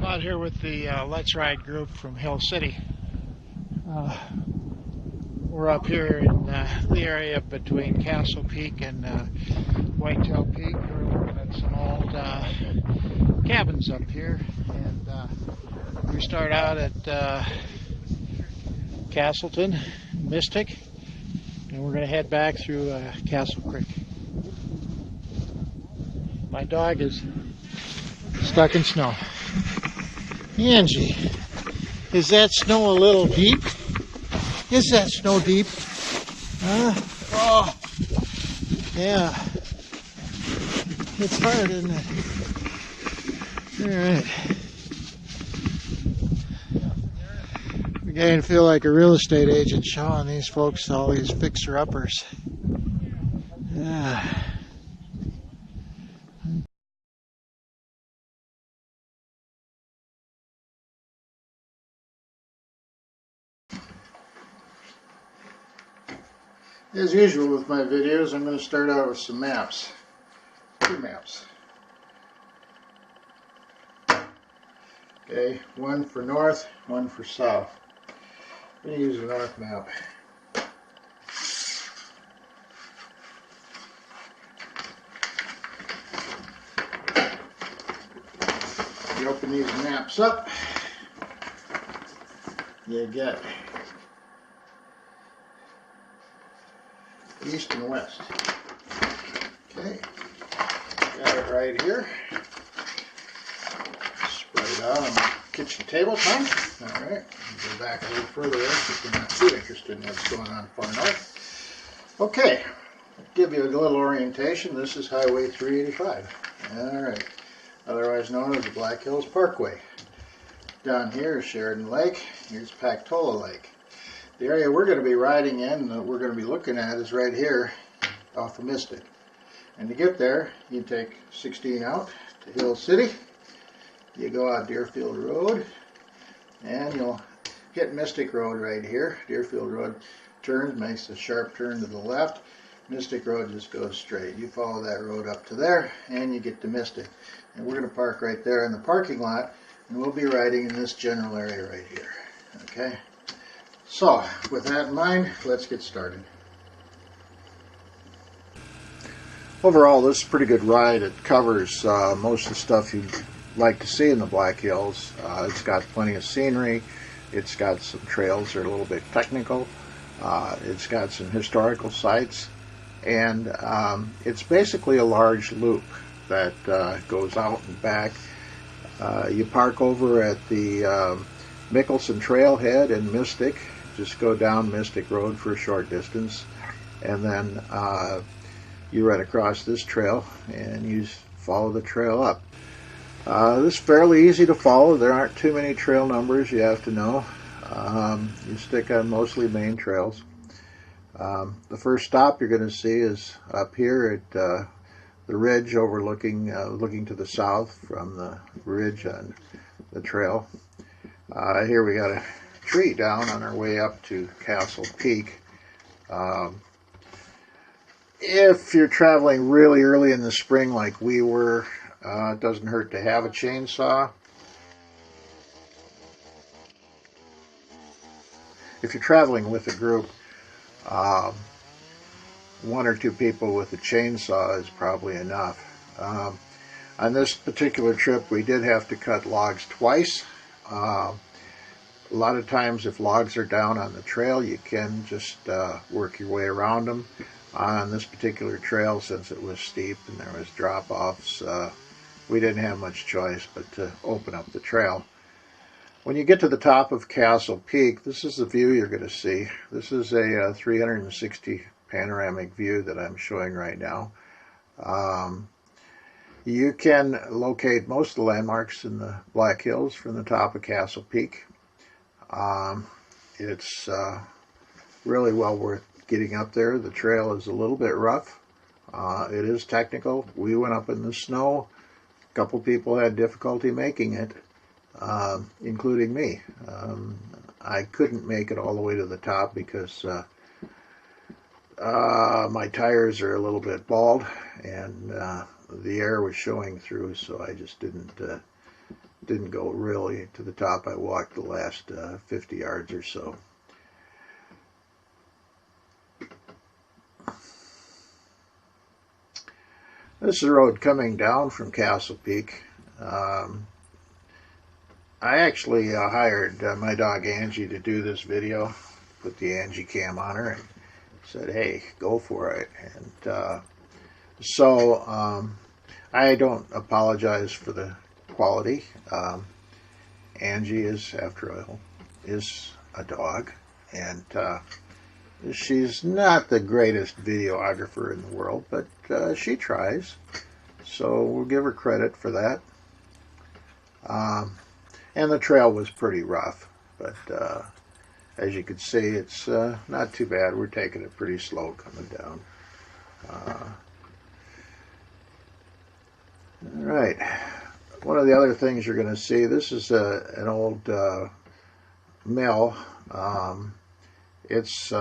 Out here with the Let's Ride group from Hill City. We're up here in the area between Castle Peak and Whitetail Peak. We're looking at some old cabins up here, and we start out at Castleton, Mystic, and we're going to head back through Castle Creek. My dog is stuck in snow. Angie, is that snow a little deep? Is that snow deep? Oh, yeah. It's hard, isn't it? Alright. I'm beginning to feel like a real estate agent showing these folks all these fixer-uppers. Yeah. As usual with my videos, I'm going to start out with some maps. Two maps. Okay, one for north, one for south. I'm going to use the north map. You open these maps up, you get east and west. Okay, got it right here. Spread it out on the kitchen table time. Alright, go back a little further if you're not too interested in what's going on far north. Okay, I'll give you a little orientation. This is Highway 385. Alright, otherwise known as the Black Hills Parkway. Down here is Sheridan Lake. Here's Pactola Lake. The area we're going to be riding in, that we're going to be looking at, is right here off of Mystic. And to get there, you take 16 out to Hill City. You go out Deerfield Road, and you'll hit Mystic Road right here. Deerfield Road turns, makes a sharp turn to the left. Mystic Road just goes straight. You follow that road up to there, and you get to Mystic. And we're going to park right there in the parking lot, and we'll be riding in this general area right here. Okay? So, with that in mind, let's get started. Overall, this is a pretty good ride. It covers most of the stuff you'd like to see in the Black Hills. It's got plenty of scenery. It's got some trails that are a little bit technical. It's got some historical sites. And it's basically a large loop that goes out and back. You park over at the Mickelson Trailhead in Mystic. Just go down Mystic Road for a short distance, and then you ride across this trail and you follow the trail up. This is fairly easy to follow. There aren't too many trail numbers you have to know. You stick on mostly main trails. The first stop you're going to see is up here at the ridge overlooking looking to the south from the ridge on the trail. Here we got a tree down on our way up to Castle Peak. If you're traveling really early in the spring like we were, it doesn't hurt to have a chainsaw. If you're traveling with a group, one or two people with a chainsaw is probably enough. On this particular trip, we did have to cut logs twice. A lot of times if logs are down on the trail, you can just work your way around them. On this particular trail, since it was steep and there was drop-offs, we didn't have much choice but to open up the trail. When you get to the top of Castle Peak, this is the view you're going to see. This is a 360 panoramic view that I'm showing right now. You can locate most of the landmarks in the Black Hills from the top of Castle Peak. It's really well worth getting up there. The trail is a little bit rough. It is technical. We went up in the snow. A couple people had difficulty making it, including me. I couldn't make it all the way to the top because my tires are a little bit bald and the air was showing through, so I just didn't Didn't go really to the top. I walked the last 50 yards or so. This is the road coming down from Castle Peak. I actually hired my dog Angie to do this video. Put the Angie Cam on her and said, hey, go for it. And so I don't apologize for the quality. Angie is, after all, is a dog, and she's not the greatest videographer in the world, but she tries, so we'll give her credit for that. And the trail was pretty rough, but as you can see, it's not too bad. We're taking it pretty slow coming down. All right. One of the other things you're going to see, this is an old mill. It's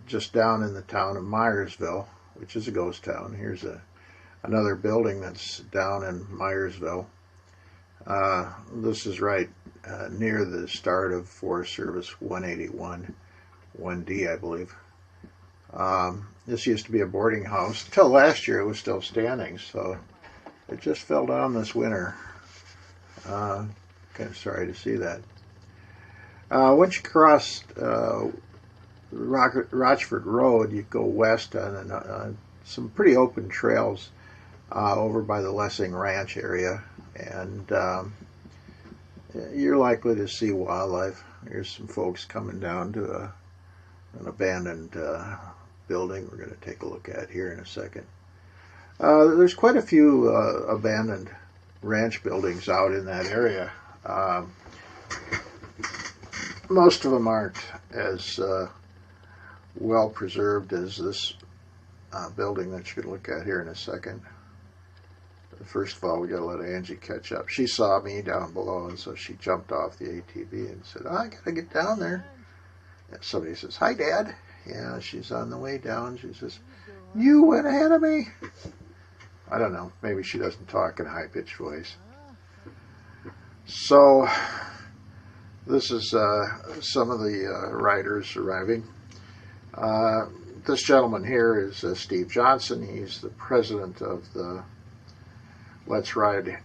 just down in the town of Meyersville, which is a ghost town. Here's another building that's down in Meyersville. This is right near the start of Forest Service 181, 1D, I believe. This used to be a boarding house. Until last year, it was still standing, so it just fell down this winter. Kind of sorry to see that. Once you cross Rochford Road, you go west on some pretty open trails over by the Lessing Ranch area, and you're likely to see wildlife. There's some folks coming down to an abandoned building we're going to take a look at here in a second. There's quite a few abandoned ranch buildings out in that area. Most of them aren't as well preserved as this building that you're going to look at here in a second. First of all, we got to let Angie catch up. She saw me down below, and so she jumped off the ATV and said, I got to get down there. And somebody says, hi, Dad. Yeah, she's on the way down. She says, you went ahead of me. I don't know. Maybe she doesn't talk in a high-pitched voice. So, this is some of the riders arriving. This gentleman here is Steve Johnson. He's the president of the Let's Ride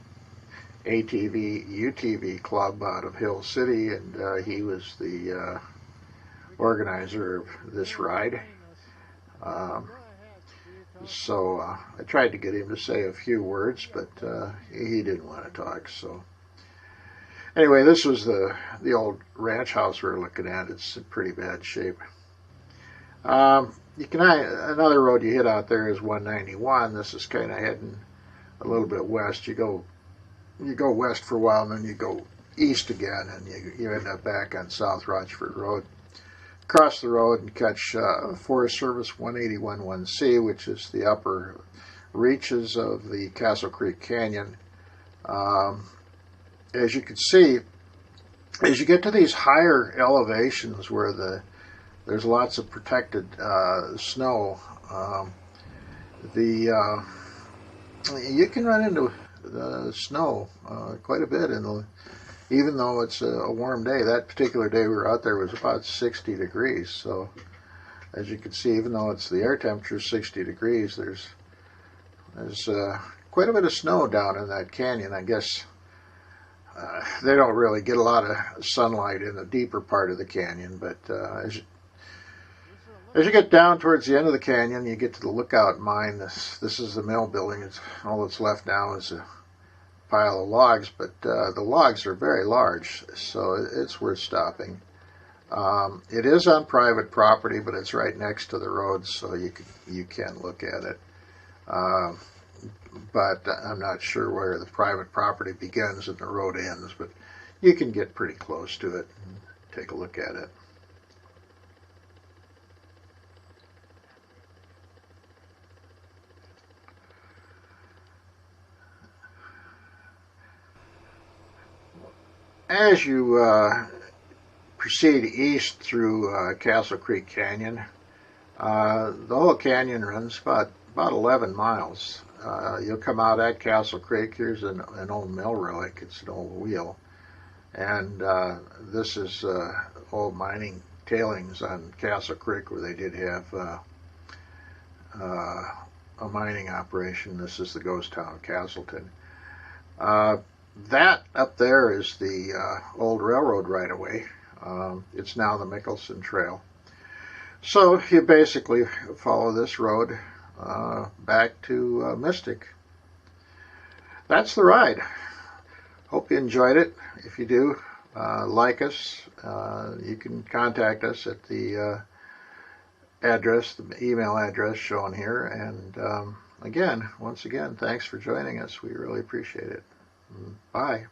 ATV UTV Club out of Hill City, and he was the organizer of this ride. So I tried to get him to say a few words, but he didn't want to talk. So anyway, this was the old ranch house we were looking at. It's in pretty bad shape. Another road you hit out there is 191. This is kind of heading a little bit west. You go west for a while, and then you go east again, and you end up back on South Rochford Road. Cross the road and catch Forest Service 181-1C, which is the upper reaches of the Castle Creek Canyon. As you can see, as you get to these higher elevations where there's lots of protected snow, you can run into the snow quite a bit even though it's a warm day. That particular day we were out there was about 60 degrees. So as you can see, even though it's the air temperature 60 degrees, there's quite a bit of snow down in that canyon. I guess they don't really get a lot of sunlight in the deeper part of the canyon, but as you get down towards the end of the canyon, you get to the Lookout Mine. This is the mill building. It's all that's left now is a pile of logs, but the logs are very large, so it's worth stopping. It is on private property, but it's right next to the road, so you can look at it. But I'm not sure where the private property begins and the road ends, but you can get pretty close to it and take a look at it. As you proceed east through Castle Creek Canyon, the whole canyon runs about 11 miles. You'll come out at Castle Creek. Here's an old mill relic. It's an old wheel. And this is old mining tailings on Castle Creek, where they did have a mining operation. This is the ghost town of Castleton. That up there is the old railroad right-of-way. It's now the Mickelson Trail. So you basically follow this road back to Mystic. That's the ride. Hope you enjoyed it. If you do, like us. You can contact us at the address, the email address shown here. And again, once again, thanks for joining us. We really appreciate it. Bye.